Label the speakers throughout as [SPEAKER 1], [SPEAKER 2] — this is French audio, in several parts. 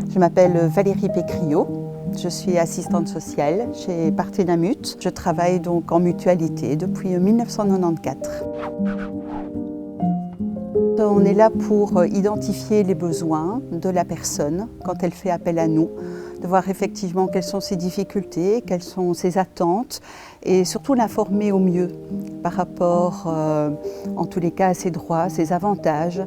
[SPEAKER 1] Je m'appelle Valérie Pécriot, je suis assistante sociale chez Partenamut. Je travaille donc en mutualité depuis 1994. On est là pour identifier les besoins de la personne quand elle fait appel à nous, de voir effectivement quelles sont ses difficultés, quelles sont ses attentes et surtout l'informer au mieux par rapport, en tous les cas, à ses droits, ses avantages.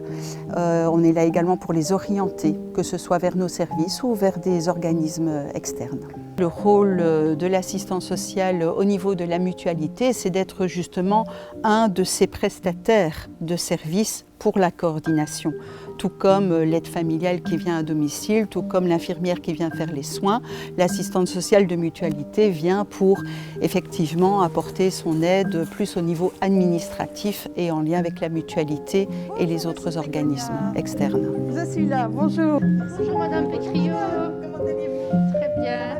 [SPEAKER 1] On est là également pour les orienter, que ce soit vers nos services ou vers des organismes externes. Le rôle de l'assistant social au niveau de la mutualité, c'est d'être justement un de ces prestataires de services pour la coordination, tout comme l'aide familiale qui vient à domicile, tout comme l'infirmière qui vient faire les soins. L'assistante sociale de mutualité vient pour effectivement apporter son aide plus au niveau administratif et en lien avec la mutualité et les autres organismes externes.
[SPEAKER 2] Je suis là, bonjour.
[SPEAKER 3] Bonjour Madame Pécriot.
[SPEAKER 2] Comment allez-vous?
[SPEAKER 3] Très bien.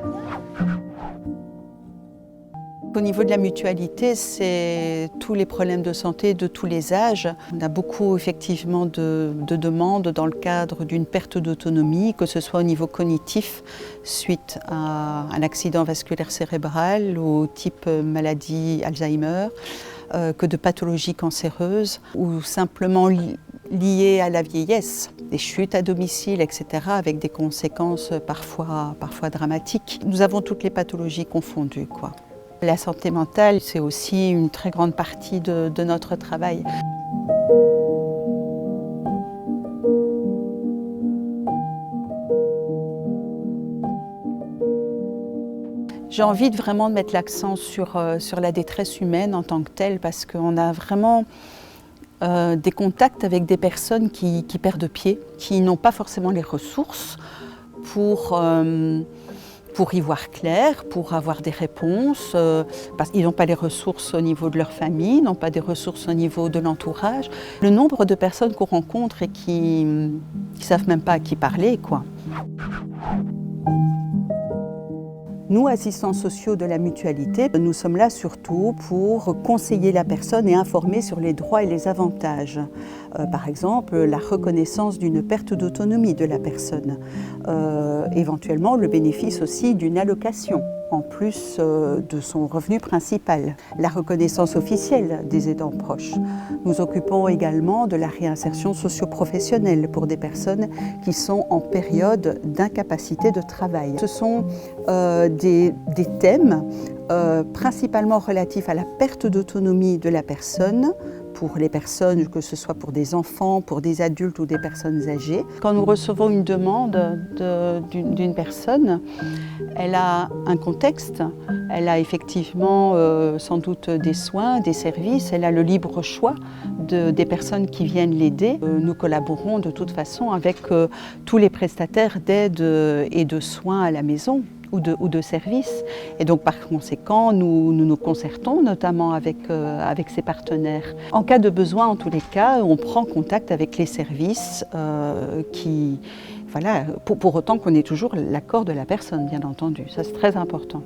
[SPEAKER 1] Au niveau de la mutualité, c'est tous les problèmes de santé de tous les âges. On a beaucoup effectivement de demandes dans le cadre d'une perte d'autonomie, que ce soit au niveau cognitif suite à un accident vasculaire cérébral ou type maladie Alzheimer, que de pathologies cancéreuses ou simplement liées à la vieillesse, des chutes à domicile, etc., avec des conséquences parfois dramatiques. Nous avons toutes les pathologies confondues, quoi. La santé mentale, c'est aussi une très grande partie de notre travail. J'ai envie vraiment de mettre l'accent sur la détresse humaine en tant que telle, parce qu'on a vraiment des contacts avec des personnes qui perdent pied, qui n'ont pas forcément les ressources pour y voir clair, pour avoir des réponses, parce qu'ils n'ont pas les ressources au niveau de leur famille, n'ont pas des ressources au niveau de l'entourage. Le nombre de personnes qu'on rencontre et qui ne savent même pas à qui parler, quoi. Nous, assistants sociaux de la mutualité, nous sommes là surtout pour conseiller la personne et informer sur les droits et les avantages. Par exemple, la reconnaissance d'une perte d'autonomie de la personne. Éventuellement, le bénéfice aussi d'une allocation, en plus de son revenu principal. La reconnaissance officielle des aidants proches. Nous occupons également de la réinsertion socio-professionnelle pour des personnes qui sont en période d'incapacité de travail. Ce sont des thèmes principalement relatifs à la perte d'autonomie de la personne, pour les personnes, que ce soit pour des enfants, pour des adultes ou des personnes âgées. Quand nous recevons une demande d'une personne, elle a un contexte, elle a effectivement sans doute des soins, des services, elle a le libre choix des personnes qui viennent l'aider. Nous collaborons de toute façon avec tous les prestataires d'aide et de soins à la maison ou de services. Et donc par conséquent, nous concertons notamment avec ces partenaires. En cas de besoin, en tous les cas, on prend contact avec les services voilà, pour autant qu'on ait toujours l'accord de la personne, bien entendu. Ça, c'est très important.